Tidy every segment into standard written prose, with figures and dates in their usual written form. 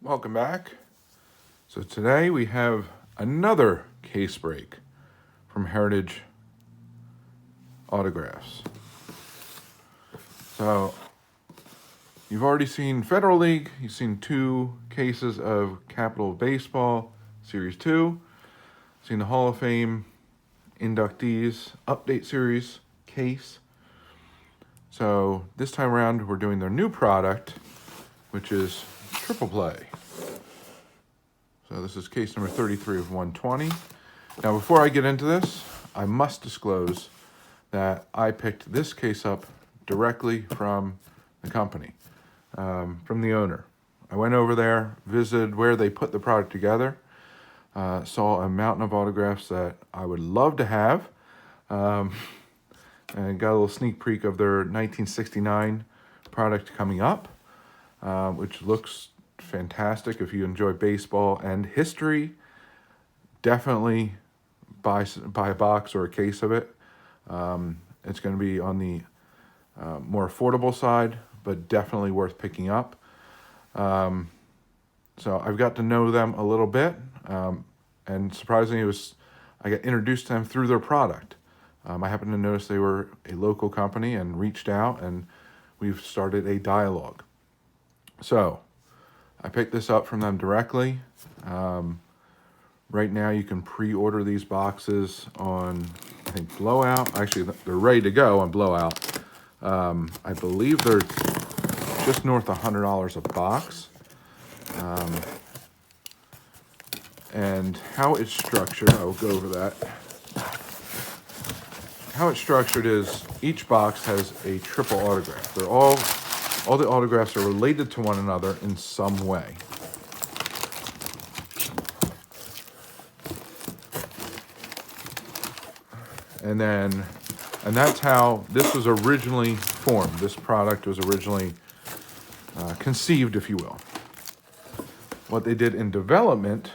Welcome back. So today we have another case break from Heritage Autographs. So you've already seen Federal League, you've seen 2 cases of Capital Baseball Series 2, seen the Hall of Fame inductees update series case. So this time around we're doing their new product, which is Triple Play. So this is case number 33 of 120. Now before I get into this, I must disclose that I picked this case up directly from the company, from the owner. I went over there, visited where they put the product together, saw a mountain of autographs that I would love to have, and got a little sneak peek of their 1969 product coming up, which looks fantastic. If you enjoy baseball and history, definitely buy a box or a case of it. It's going to be on the more affordable side, but definitely worth picking up. So I've got to know them a little bit, and surprisingly, I got introduced to them through their product. I happened to notice they were a local company and reached out, and we've started a dialogue. So I picked this up from them directly. Right now you can pre-order these boxes on, I think, Blowout. Actually, they're ready to go on Blowout. I believe they're just north of $100 a box. And how it's structured, I will go over that. How it's structured is each box has a triple autograph. They're all the autographs are related to one another in some way. And that's how this was originally formed. This product was originally conceived, if you will. What they did in development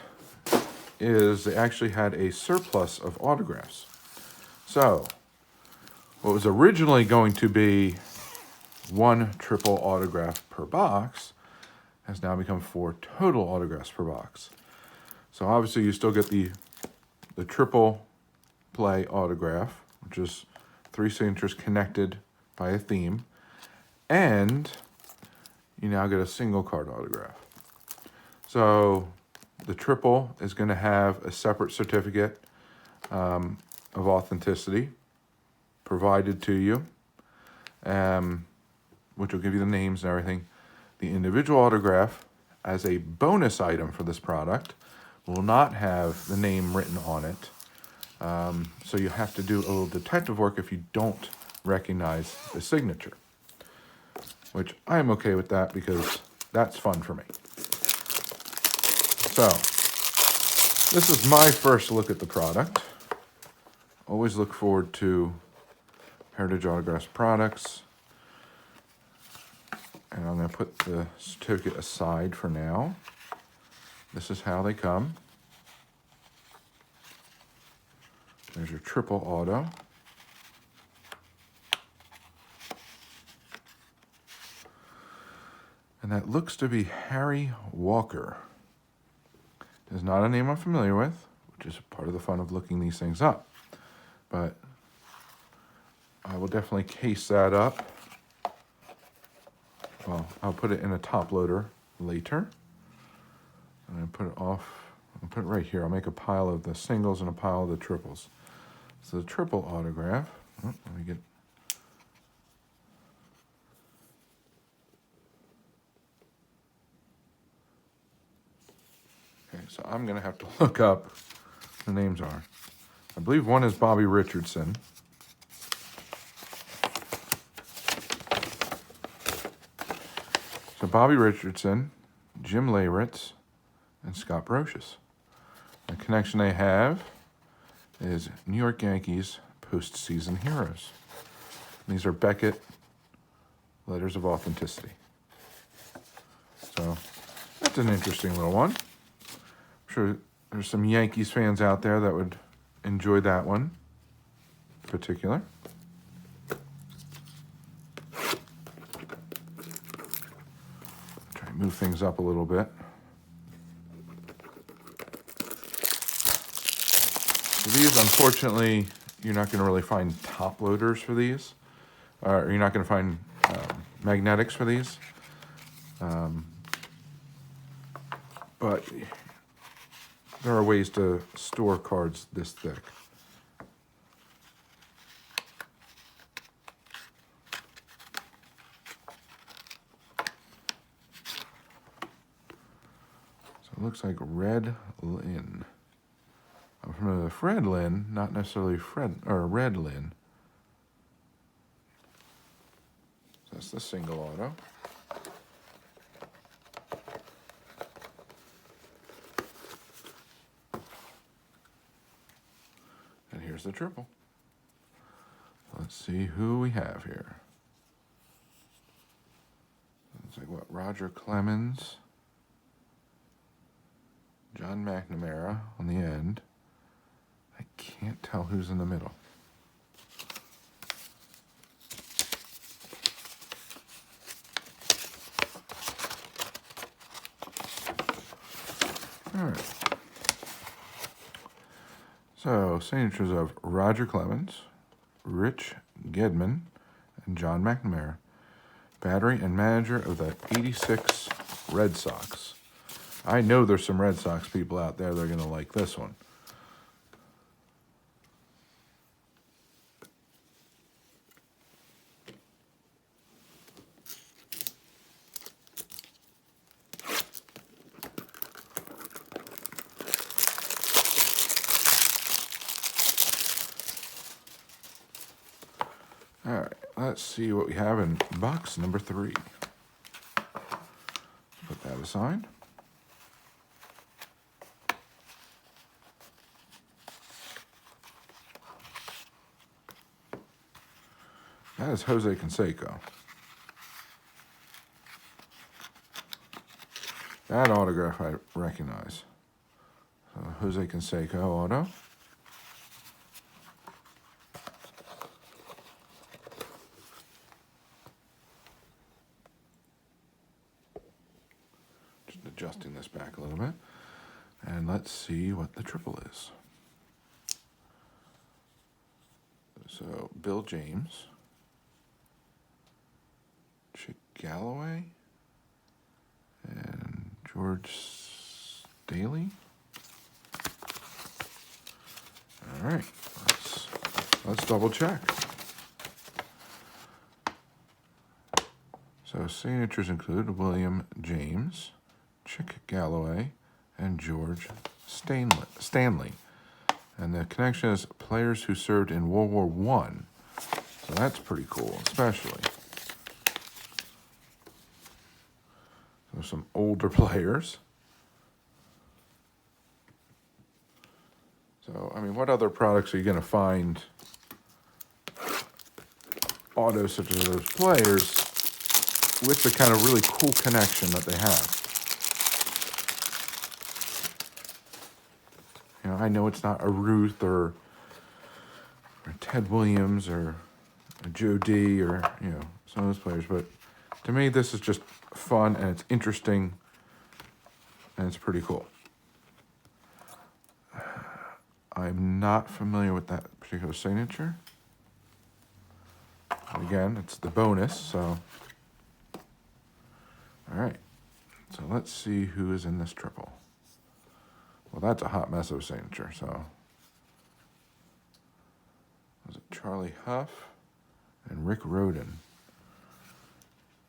is they actually had a surplus of autographs. So what was originally going to be 1 triple autograph per box has now become 4 total autographs per box. So obviously you still get the triple play autograph, which is 3 signatures connected by a theme, and you now get a single card autograph. So the triple is going to have a separate certificate of authenticity provided to you, which will give you the names and everything. The individual autograph, as a bonus item for this product, will not have the name written on it. So you have to do a little detective work if you don't recognize the signature, which I am okay with that because that's fun for me. So this is my first look at the product. Always look forward to Heritage Autographs products. And I'm going to put the certificate aside for now. This is how they come. There's your triple auto. And that looks to be Harry Walker. It is not a name I'm familiar with, which is part of the fun of looking these things up. But I will definitely case that up. Well, I'll put it in a top loader later. And I put it off. I'll put it right here. I'll make a pile of the singles and a pile of the triples. So the triple autograph. Oh, let me get. Okay, so I'm going to have to look up the names are. I believe one is Bobby Richardson. So Bobby Richardson, Jim Leyritz, and Scott Brocious. The connection they have is New York Yankees postseason heroes. And these are Beckett letters of authenticity. So that's an interesting little one. I'm sure there's some Yankees fans out there that would enjoy that one in particular. Try and move things up a little bit. So these, unfortunately, you're not going to really find top loaders for these. Or you're not going to find magnetics for these. But there are ways to store cards this thick. So it looks like Red Lynn. I'm familiar with Fred Lynn, not necessarily Red Lynn. That's the single auto. And here's the triple. Let's see who we have here. Looks like what? Roger Clemens, John McNamara on the end. I can't tell who's in the middle. All right. So, signatures of Roger Clemens, Rich Gedman, and John McNamara. Battery and manager of the 86 Red Sox. I know there's some Red Sox people out there that are going to like this one. All right, let's see what we have in box number 3. Put that aside. That is Jose Canseco. That autograph I recognize. So Jose Canseco auto. Just adjusting this back a little bit. And let's see what the triple is. So Bill James. Chick Galloway. And George Staley. All right, let's double check. So signatures include William James, Chick Galloway, and George Stanley. And the connection is players who served in World War I. So that's pretty cool, especially. So some older players. So, I mean, what other products are you going to find autos such as those players with the kind of really cool connection that they have? You know, I know it's not a Ruth or Ted Williams or a Joe D or, you know, some of those players, but to me, this is just fun and it's interesting and it's pretty cool. I'm not familiar with that particular signature. Again, it's the bonus, so. All right, so let's see who is in this triple. Well, that's a hot mess of a signature, so. Was it Charlie Huff and Rick Rhoden?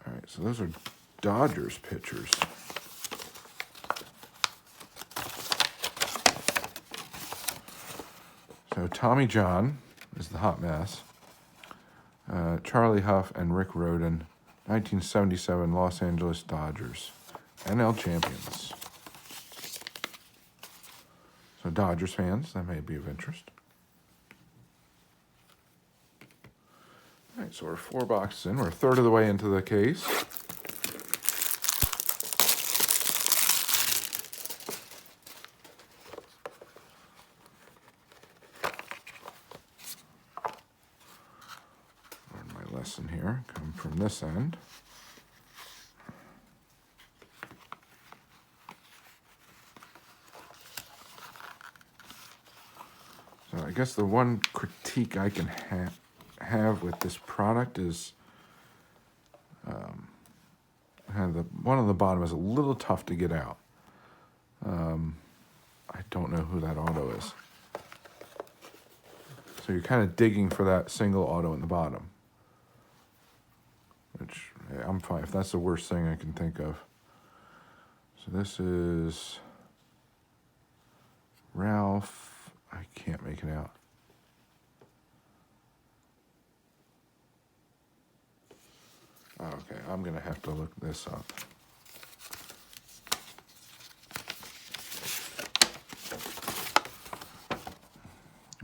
All right, so those are Dodgers pitchers. So Tommy John is the hot mess. Charlie Huff and Rick Rhoden, 1977 Los Angeles Dodgers, NL champions. So Dodgers fans, that may be of interest. All right, so we're 4 boxes in. We're a third of the way into the case. Lesson here, come from this end. So I guess the one critique I can have with this product is the one on the bottom is a little tough to get out. I don't know who that auto is. So you're kind of digging for that single auto in the bottom. Which, yeah, I'm fine if that's the worst thing I can think of. So this is Ralph. I can't make it out. Okay, I'm going to have to look this up.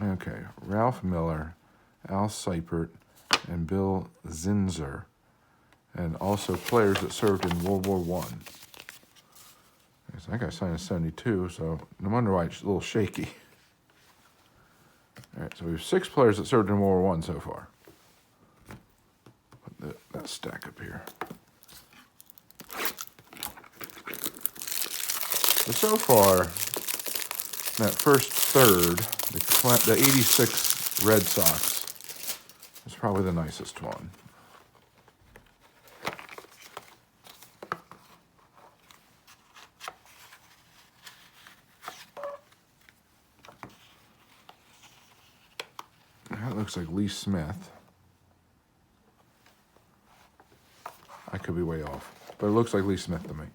Okay, Ralph Miller, Al Seipert, and Bill Zinser, and also players that served in World War I. That guy signed in 72, so no wonder why it's a little shaky. All right, so we have 6 players that served in World War I so far. Put that stack up here. So far, that first third, the 86 Red Sox is probably the nicest one. That looks like Lee Smith. I could be way off, but it looks like Lee Smith to me.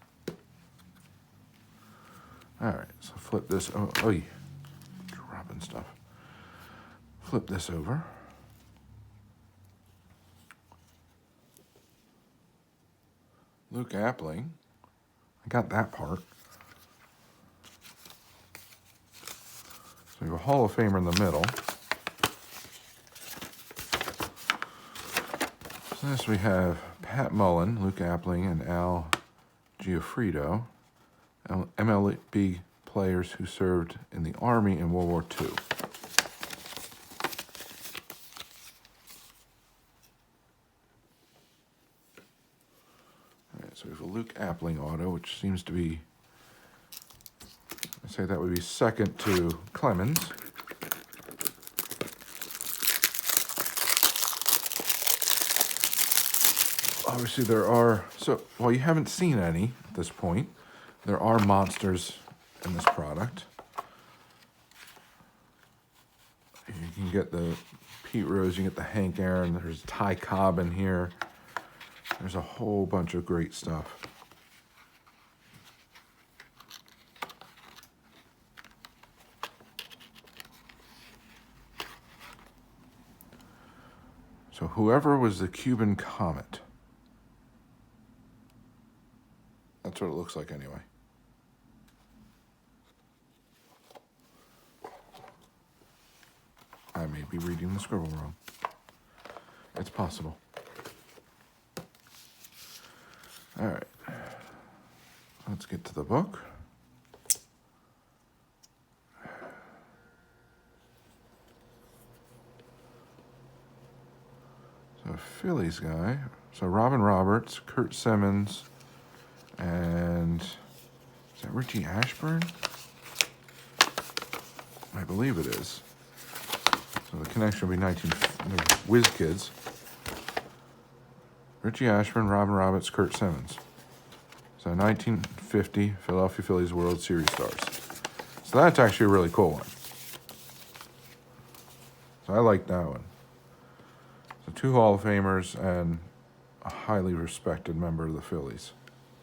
All right, so flip this. Oh, dropping stuff. Flip this over. Luke Appling. I got that part. So we have a Hall of Famer in the middle. So this we have Pat Mullen, Luke Appling, and Al Giuffredo, MLB players who served in the Army in World War II. All right, so we have a Luke Appling auto, which seems to be, I'd say that would be second to Clemens. Obviously there are, so while you haven't seen any at this point, there are monsters in this product. You can get the Pete Rose, you can get the Hank Aaron, there's Ty Cobb in here. There's a whole bunch of great stuff. So whoever was the Cuban Comet. That's what it looks like anyway. I may be reading the scribble wrong. It's possible. All right. Let's get to the book. So Phillies guy. So Robin Roberts, Kurt Simmons, and is that Richie Ashburn? I believe it is. So the connection will be the Whiz Kids. Richie Ashburn, Robin Roberts, Kurt Simmons. So 1950 Philadelphia Phillies World Series stars. So that's actually a really cool one. So I like that one. So 2 Hall of Famers and a highly respected member of the Phillies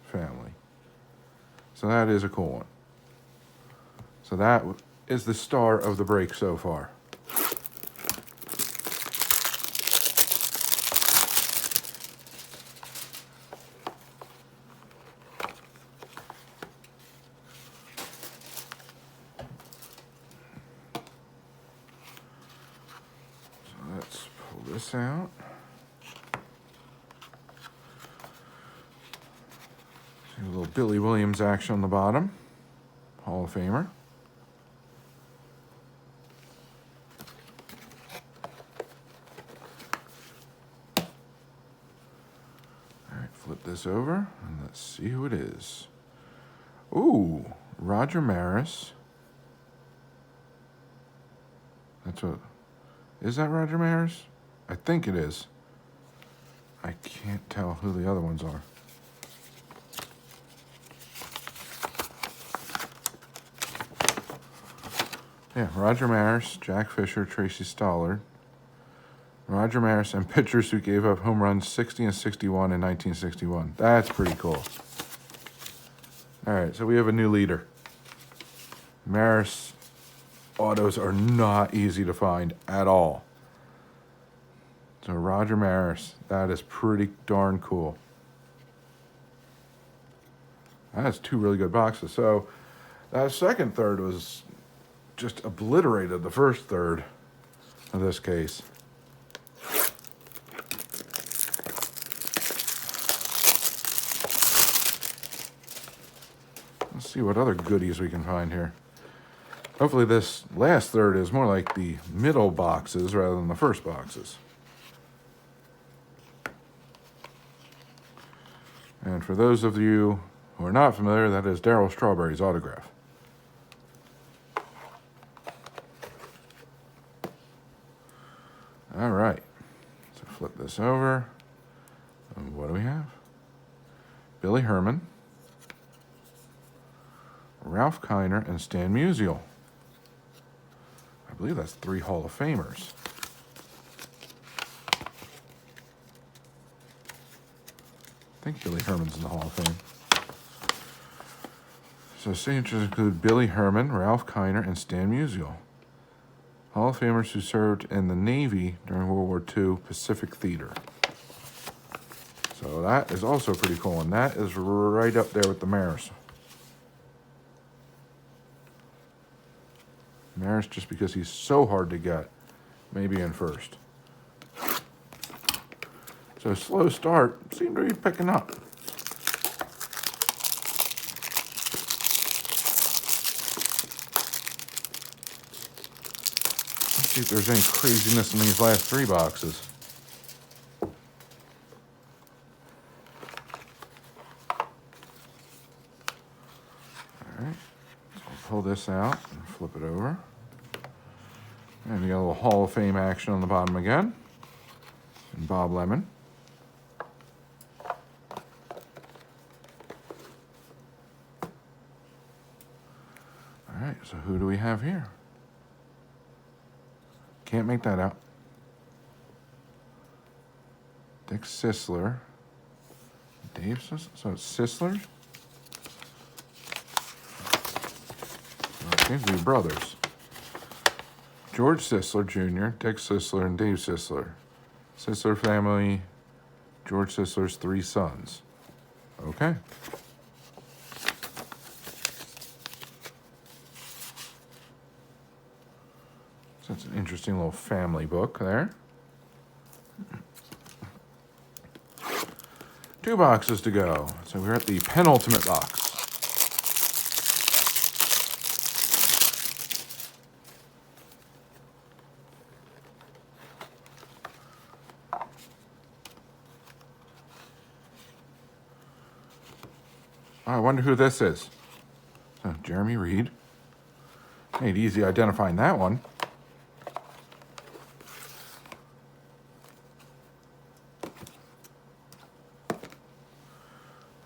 family. So that is a cool one. So that is the star of the break so far. So let's pull this out. See a little Billy Williams action on the bottom. Hall of Famer. Flip this over, and let's see who it is. Ooh, Roger Maris. That's what... Is that Roger Maris? I think it is. I can't tell who the other ones are. Yeah, Roger Maris, Jack Fisher, Tracy Stollard. Roger Maris and pitchers who gave up home runs 60 and 61 in 1961. That's pretty cool. All right, so we have a new leader. Maris autos are not easy to find at all. So Roger Maris, that is pretty darn cool. That's two really good boxes. So that second third was just obliterated the first third of this case. Let's see what other goodies we can find here. Hopefully this last third is more like the middle boxes rather than the first boxes. And for those of you who are not familiar, that is Darryl Strawberry's autograph. All right, so flip this over. And what do we have? Billy Herman, Ralph Kiner, and Stan Musial. I believe that's 3 Hall of Famers. I think Billy Herman's in the Hall of Fame. So signatures include Billy Herman, Ralph Kiner, and Stan Musial. Hall of Famers who served in the Navy during World War II Pacific Theater. So that is also pretty cool, and that is right up there with the Maris. Maris, just because he's so hard to get, maybe in first. So slow start, seemed to be picking up. Let's see if there's any craziness in these last 3 boxes. Alright, so I'll pull this out and flip it over. And you got a little Hall of Fame action on the bottom again. And Bob Lemon. Alright, so who do we have here? Can't make that out. Dick Sisler. Dave Sisler? So it's Sisler? Seems to be brothers. George Sisler Jr., Dick Sisler, and Dave Sisler. Sisler family, George Sisler's 3 sons. Okay. So that's an interesting little family book there. 2 boxes to go. So we're at the penultimate box. Oh, I wonder who this is. So, Jeremy Reed. Made easy identifying that one.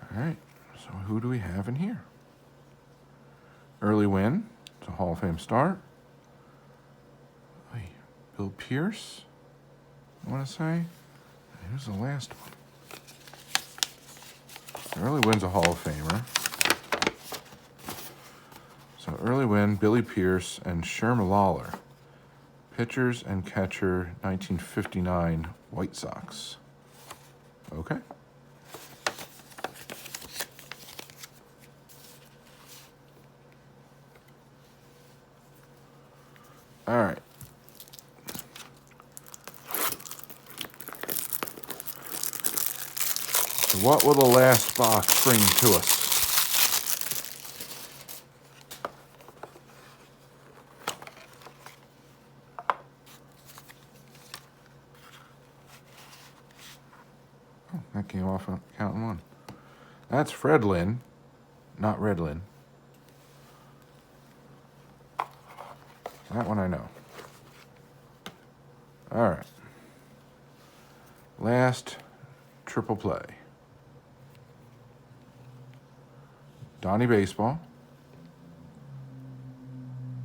All right, so who do we have in here? Early Wynn, it's a Hall of Fame start. Bill Pierce, I want to say. Who's the last one? Early Wynn's a Hall of Famer. So Early Wynn, Billy Pierce, and Sherm Lawler. Pitchers and catcher, 1959 White Sox. Okay. All right. So what will the last box bring to us? Oh, that came off on counting 1. That's Fred Lynn, not Red Lynn. That one I know. All right. Last triple play. Donnie Baseball,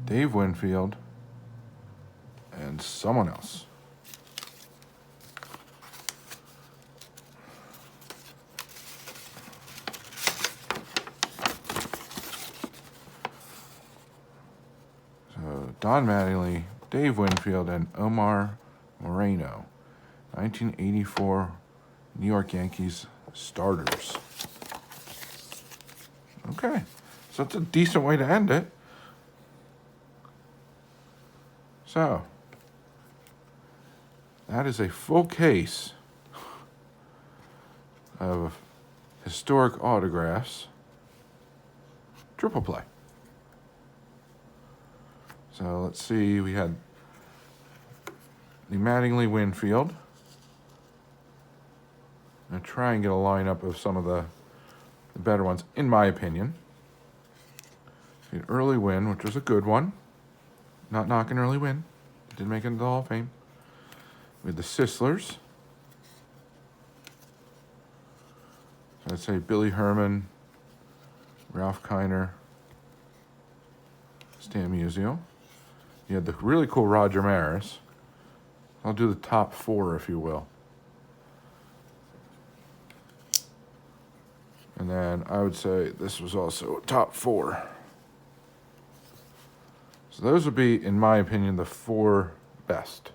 Dave Winfield, and someone else. So Don Mattingly, Dave Winfield, and Omar Moreno, 1984 New York Yankees starters. Okay, so that's a decent way to end it. So, that is a full case of historic autographs, triple play. So let's see, we had the Mattingly Winfield. I'm going to try and get a lineup of some of the better ones, in my opinion. The Early Win, which was a good one. Not knocking Early Win. Didn't make it into the Hall of Fame. We had the Sisslers. So I'd say Billy Herman, Ralph Kiner, Stan Musial. You had the really cool Roger Maris. I'll do the top four, if you will. And then I would say this was also top four. So those would be, in my opinion, the four best.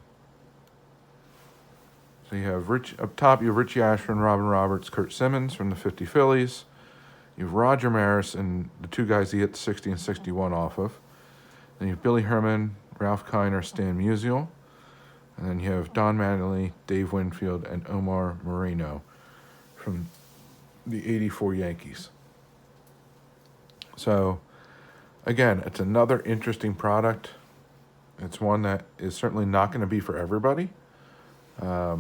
So you have up top, you have Richie Ashburn, Robin Roberts, Kurt Simmons from the 50 Phillies. You have Roger Maris and the two guys he hit 60 and 61 off of. Then you have Billy Herman, Ralph Kiner, Stan Musial. And then you have Don Mattingly, Dave Winfield, and Omar Moreno from the 84 Yankees. So, again, it's another interesting product. It's one that is certainly not going to be for everybody. I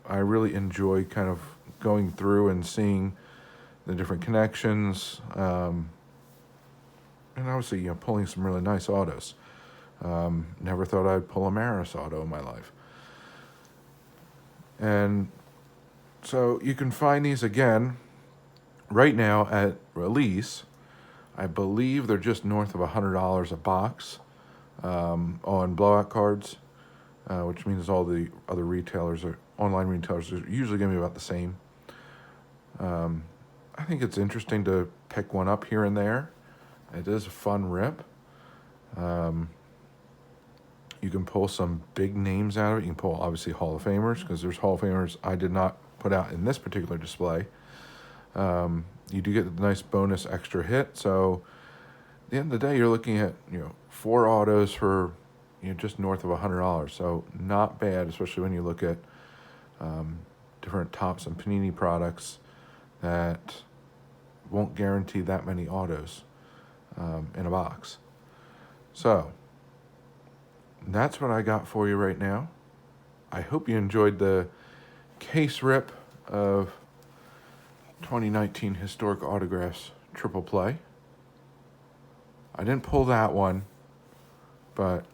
really enjoy kind of going through and seeing the different connections, and obviously, pulling some really nice autos. Never thought I'd pull a Maris auto in my life. And so you can find these again right now at release. I believe they're just north of $100 a box on blowout cards, which means all the other retailers or online retailers are usually going to be about the same. I think it's interesting to pick one up here and there. It is a fun rip. You can pull some big names out of it. You can pull, obviously, Hall of Famers, because there's Hall of Famers I did not put out in this particular display. You do get the nice bonus extra hit. So at the end of the day, you're looking at, 4 autos for, just north of $100. So not bad, especially when you look at different Topps and Panini products that won't guarantee that many autos in a box. So that's what I got for you right now. I hope you enjoyed the case rip of 2019 Historic Autographs Triple Play. I didn't pull that one, but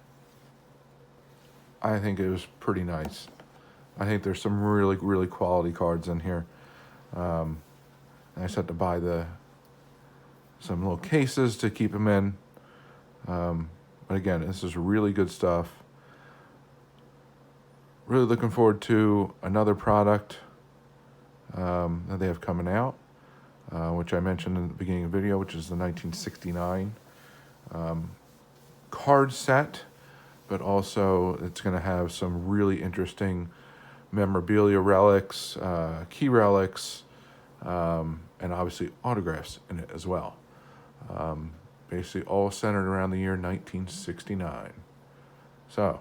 I think it was pretty nice. I think there's some really, really quality cards in here. I just had to buy some little cases to keep them in. But again, this is really good stuff. Really looking forward to another product that they have coming out, which I mentioned in the beginning of the video, which is the 1969 card set, but also it's going to have some really interesting memorabilia relics, key relics, and obviously autographs in it as well. Basically all centered around the year 1969. So,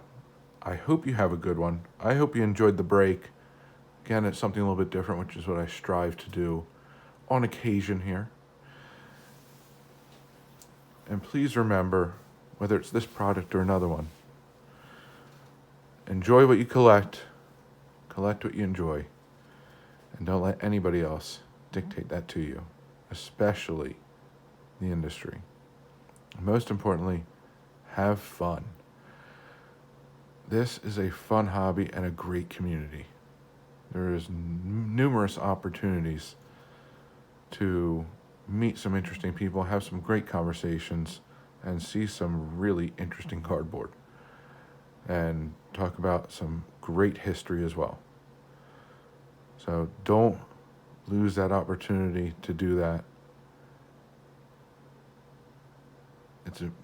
I hope you have a good one. I hope you enjoyed the break. Again, it's something a little bit different, which is what I strive to do on occasion here. And please remember, whether it's this product or another one, enjoy what you collect what you enjoy, and don't let anybody else dictate that to you, especially the industry. Most importantly, have fun. This is a fun hobby and a great community. There is numerous opportunities to meet some interesting people, have some great conversations, and see some really interesting cardboard. And talk about some great history as well. So don't lose that opportunity to do that.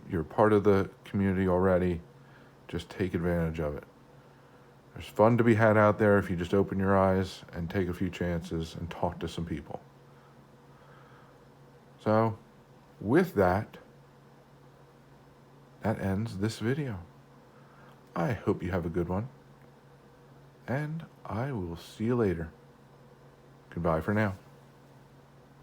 You're part of the community already. Just take advantage of it. There's fun to be had out there if you just open your eyes and take a few chances and talk to some people. So, with that ends this video. I hope you have a good one, and I will see you later. Goodbye for now.